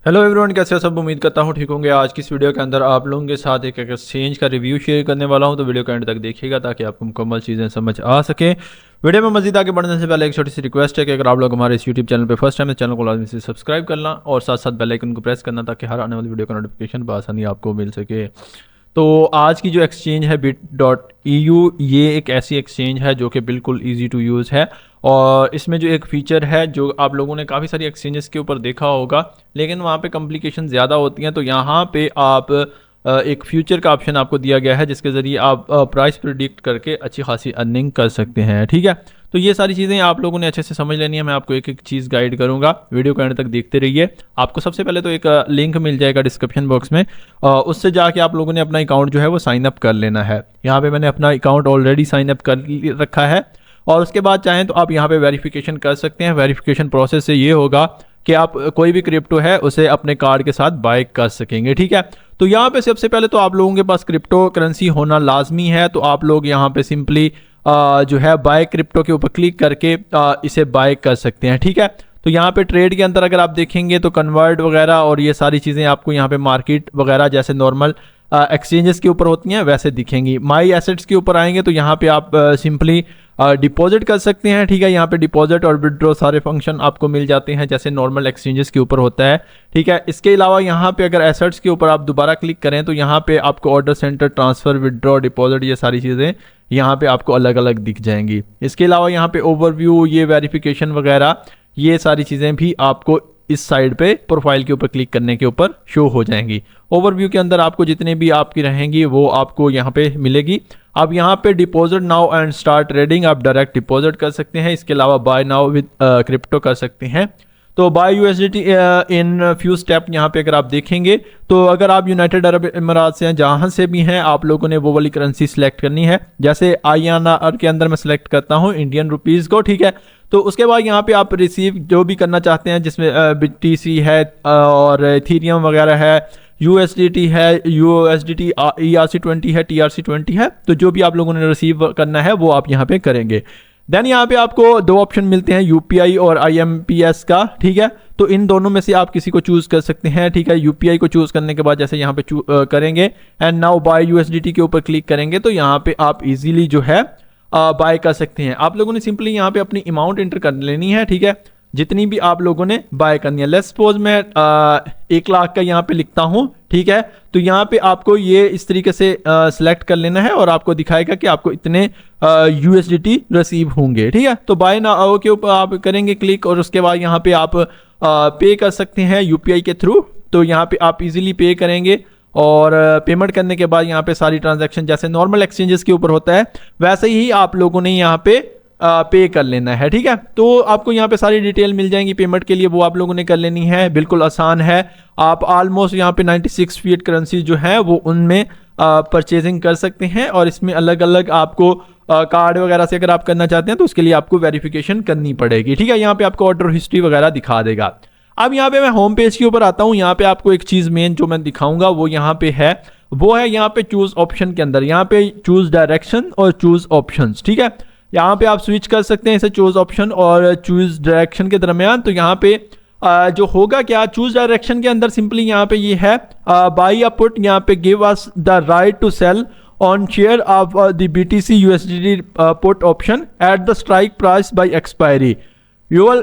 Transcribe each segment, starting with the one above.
Hello everyone, कैसे हो सब। उम्मीद करता हूँ ठीक होंगे। आज की इस वीडियो के अंदर आप लोगों के साथ एक एक्सचेंज का रिव्यू शेयर करने वाला हूँ, तो वीडियो के एंड तक देखिएगा ताकि आपको मुकम्मल चीज़ें समझ आ सके। वीडियो में मजीद आगे बढ़ने से पहले एक छोटी सी रिक्वेस्ट है कि अगर आप लोग हमारे इस यूट्यूब चैनल पर फर्स्ट टाइम, इस चैनल को लाजमी से सब्सक्राइब करना और साथ साथ बेल आइकन को प्रेस करना ताकि हर आने वाली वीडियो का नोटिफिकेशन बआसानी आपको मिल सके। तो आज की जो एक्सचेंज है bit.eu, ये एक ऐसी एक्सचेंज है जो कि बिल्कुल इजी टू यूज़ है। और इसमें जो एक फ़ीचर है जो आप लोगों ने काफ़ी सारी एक्सचेंजेस के ऊपर देखा होगा, लेकिन वहाँ पे कॉम्प्लिकेशन ज़्यादा होती हैं। तो यहाँ पे आप एक फ्यूचर का ऑप्शन आपको दिया गया है जिसके ज़रिए आप प्राइस प्रिडिक्ट करके अच्छी खासी अर्निंग कर सकते हैं। ठीक है, तो ये सारी चीज़ें आप लोगों ने अच्छे से समझ लेनी है। मैं आपको एक एक चीज़ गाइड करूंगा, वीडियो को एंड तक देखते रहिए। आपको सबसे पहले तो एक लिंक मिल जाएगा डिस्क्रिप्शन बॉक्स में, उससे जाके आप लोगों ने अपना अकाउंट जो है वो साइन अप कर लेना है। यहाँ पे मैंने अपना अकाउंट ऑलरेडी साइन अप कर रखा है और उसके बाद चाहें तो आप यहाँ पे वेरिफिकेशन कर सकते हैं। वेरिफिकेशन प्रोसेस से ये होगा कि आप कोई भी क्रिप्टो है उसे अपने कार्ड के साथ बाय कर सकेंगे। ठीक है, तो यहाँ पे सबसे पहले तो आप लोगों के पास क्रिप्टो करेंसी होना लाजमी है। तो आप लोग यहाँ पे सिंपली जो है बाय क्रिप्टो के ऊपर क्लिक करके इसे बाय कर सकते हैं। ठीक है, तो यहाँ पे ट्रेड के अंदर अगर आप देखेंगे तो कन्वर्ट वगैरह और ये सारी चीज़ें आपको यहाँ पे मार्केट वगैरह जैसे नॉर्मल एक्सचेंजेस के ऊपर होती हैं वैसे दिखेंगी। माई एसेट्स के ऊपर आएंगे तो यहाँ पे आप सिंपली डिपॉजिट कर सकते हैं। ठीक है, यहाँ पे डिपॉजिट और विड्रॉ सारे फंक्शन आपको मिल जाते हैं जैसे नॉर्मल एक्सचेंजेस के ऊपर होता है। ठीक है, इसके अलावा यहाँ पे अगर एसेट्स के ऊपर आप दोबारा क्लिक करें तो यहाँ पे आपको order centre, transfer, withdraw, deposit ये सारी चीज़ें यहाँ पे आपको अलग अलग दिख जाएंगी। इसके अलावा यहाँ पे ओवरव्यू, ये वेरिफिकेशन वगैरह ये सारी चीज़ें भी आपको इस साइड पे प्रोफाइल के ऊपर क्लिक करने के ऊपर शो हो जाएंगी। ओवरव्यू के अंदर आपको जितने भी आपकी रहेंगी वो आपको यहाँ पे मिलेगी। आप यहाँ पे deposit now and start trading, आप डायरेक्ट डिपॉजिट कर सकते हैं। इसके अलावा बाय नाउ विद क्रिप्टो कर सकते हैं। तो buy USDT in few step यहाँ पे अगर आप देखेंगे तो अगर आप यूनाइटेड अरब अमीरात से हैं, जहाँ से भी हैं, आप लोगों ने वो वाली करेंसी सिलेक्ट करनी है। जैसे INR के अंदर मैं सिलेक्ट करता हूँ इंडियन रुपीज़ को। ठीक है, तो उसके बाद यहाँ पे आप रिसीव जो भी करना चाहते हैं जिसमें BTC है और इथेरियम वगैरह है, USDT है, USDT ERC20 है, TRC20 है, तो जो भी आप लोगों ने रिसीव करना है वो आप यहाँ पे करेंगे। देन यहाँ पे आपको दो ऑप्शन मिलते हैं, UPI और IMPS का। ठीक है, तो इन दोनों में से आप किसी को चूज़ कर सकते हैं। ठीक है, UPI को चूज़ करने के बाद जैसे यहाँ पे करेंगे एंड नाउ बाय USDT के ऊपर क्लिक करेंगे तो यहाँ पे आप इजीली जो है बाय कर सकते हैं। आप लोगों ने सिंपली यहाँ पे अपनी अमाउंट एंटर कर लेनी है। ठीक है, जितनी भी आप लोगों ने बाय करनी है। लेट्स सपोज मैं 1 लाख का यहाँ पे लिखता हूँ। ठीक है, तो यहाँ पे आपको ये इस तरीके से सिलेक्ट कर लेना है और आपको दिखाएगा कि आपको इतने USDT रिसीव होंगे। ठीक है, तो बाय नाउ के ऊपर आप करेंगे क्लिक और उसके बाद यहाँ पे आप पे कर सकते हैं UPI के थ्रू। तो यहाँ पे आप इजीली पे करेंगे और पेमेंट करने के बाद यहाँ पे सारी ट्रांजैक्शन जैसे नॉर्मल एक्सचेंजेस के ऊपर होता है वैसे ही आप लोगों ने यहाँ पे पे कर लेना है। ठीक है, तो आपको यहाँ पे सारी डिटेल मिल जाएंगी पेमेंट के लिए, वो आप लोगों ने कर लेनी है। बिल्कुल आसान है। आप ऑलमोस्ट यहाँ पे 96 फीट करेंसी जो है वो उनमें परचेजिंग कर सकते हैं और इसमें अलग अलग आपको कार्ड वगैरह से अगर आप करना चाहते हैं तो उसके लिए आपको वेरिफिकेशन करनी पड़ेगी। ठीक है, यहाँ पे आपको ऑर्डर हिस्ट्री वगैरह दिखा देगा। अब यहाँ पे मैं होम पेज के ऊपर आता हूँ। यहाँ पे आपको एक चीज़ मेन जो मैं दिखाऊंगा वो यहाँ पे है, वो है यहाँ पे चूज ऑप्शन के अंदर यहाँ पे चूज डायरेक्शन और चूज ऑप्शंस। ठीक है, यहाँ पे आप स्विच कर सकते हैं इसे चूज ऑप्शन और चूज डायरेक्शन के दरमियान। तो यहाँ पे जो होगा क्या, चूज डायरेक्शन के अंदर सिंपली यहाँ पे ये है बाय या पुट, यहाँ पे give us the right to sell on share of the BTC USDT put option at the strike price by expiry. You will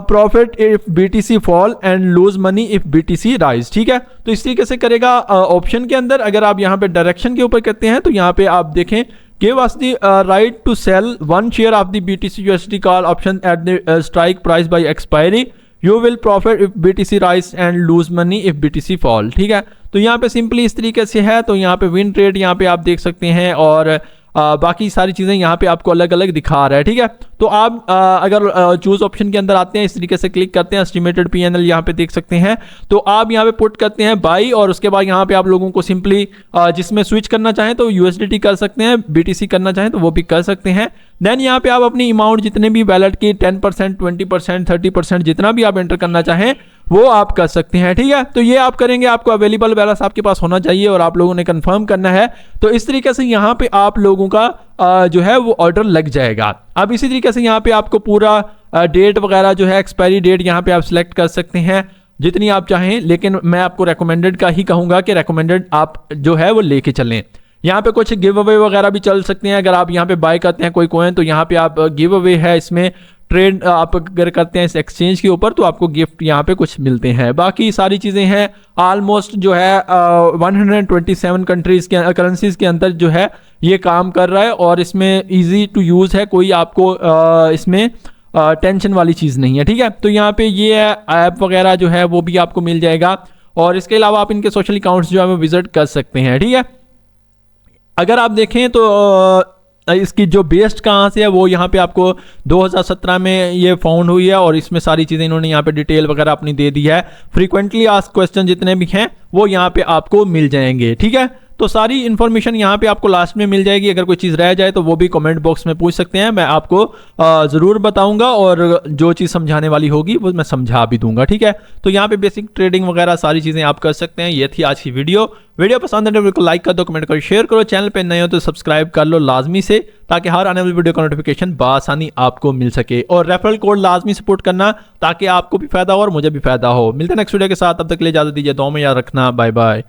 profit if BTC fall and lose money if BTC rise। ठीक है, तो इस तरीके से करेगा option के अंदर। अगर आप यहाँ पे डायरेक्शन के ऊपर करते हैं तो यहाँ पे आप देखें give us the right to sell 1 share of the BTC USD call option at the strike price by expiry। You will profit if BTC rise and lose money if BTC fall। ठीक है, तो यहाँ पे simply इस तरीके से है। तो यहाँ पे विन रेट यहाँ पे आप देख सकते हैं और बाकी सारी चीज़ें यहाँ पे आपको अलग अलग दिखा रहा है। ठीक है, तो आप अगर चूज ऑप्शन के अंदर आते हैं, इस तरीके से क्लिक करते हैं, एस्टिमेटेड PNL यहाँ पे देख सकते हैं। तो आप यहाँ पे पुट करते हैं बाई और उसके बाद यहाँ पे आप लोगों को सिंपली जिसमें स्विच करना चाहें तो USDT कर सकते हैं, BTC करना चाहें तो वो भी कर सकते हैं। देन यहाँ पे आप अपनी अमाउंट जितने भी वैलेट की 10%, 20%, 30% जितना भी आप एंटर करना चाहें वो आप कर सकते हैं। ठीक है, तो ये आप करेंगे, आपको अवेलेबल बैलेंस आपके पास होना चाहिए और आप लोगों ने कंफर्म करना है। तो इस तरीके से यहाँ पे आप लोगों का जो है वो ऑर्डर लग जाएगा। अब इसी तरीके से यहाँ पे आपको पूरा डेट वगैरह जो है एक्सपायरी डेट यहाँ पे आप सिलेक्ट कर सकते हैं। जितनी आप चाहें, लेकिन मैं आपको रेकमेंडेड का ही कहूँगा कि रेकमेंडेड आप जो है वो लेके चलें। यहाँ पे कुछ गिव अवे वगैरह भी चल सकते हैं। अगर आप यहाँ पे बाय करते हैं कोई कॉइन तो यहाँ पे आप गिव अवे है, इसमें ट्रेड आप अगर करते हैं इस एक्सचेंज के ऊपर तो आपको गिफ्ट यहाँ पे कुछ मिलते हैं। बाकी सारी चीज़ें हैं ऑलमोस्ट जो है 127 कंट्रीज के करेंसीज के अंदर जो है ये काम कर रहा है, और इसमें इजी टू यूज़ है, कोई आपको इसमें टेंशन वाली चीज़ नहीं है। ठीक है, तो यहाँ पे ये ऐप वगैरह जो है वो भी आपको मिल जाएगा, और इसके अलावा आप इनके सोशल अकाउंट्स जो है वो विजिट कर सकते हैं। ठीक है, अगर आप देखें तो इसकी जो बेस्ड कहाँ से है वो यहाँ पे आपको 2017 में ये फाउंड हुई है, और इसमें सारी चीज़ें इन्होंने यहाँ पे डिटेल वगैरह अपनी दे दी है। फ्रीक्वेंटली आस्क्ड क्वेश्चन जितने भी हैं वो यहाँ पे आपको मिल जाएंगे। ठीक है, तो सारी इन्फॉर्मेशन यहाँ पे आपको लास्ट में मिल जाएगी। अगर कोई चीज़ रह जाए तो वो भी कमेंट बॉक्स में पूछ सकते हैं, मैं आपको ज़रूर बताऊंगा, और जो चीज़ समझाने वाली होगी वो मैं समझा भी दूंगा। ठीक है, तो यहाँ पे बेसिक ट्रेडिंग वगैरह सारी चीज़ें आप कर सकते हैं। ये थी आज की वीडियो पसंद है तो वीडियो को लाइक कर दो, कमेंट करो, शेयर करो। चैनल पे नए हो तो सब्सक्राइब कर लो लाजमी से, ताकि हर आने वाली वीडियो का नोटिफिकेशन बआसानी आपको मिल सके। और रेफरल कोड लाजमी सपोर्ट करना ताकि आपको भी फायदा हो और मुझे भी फायदा हो। मिलते हैं नेक्स्ट वीडियो के साथ, तब तक के लिए इजाजत दीजिए, दुआ में याद रखना, बाय बाय।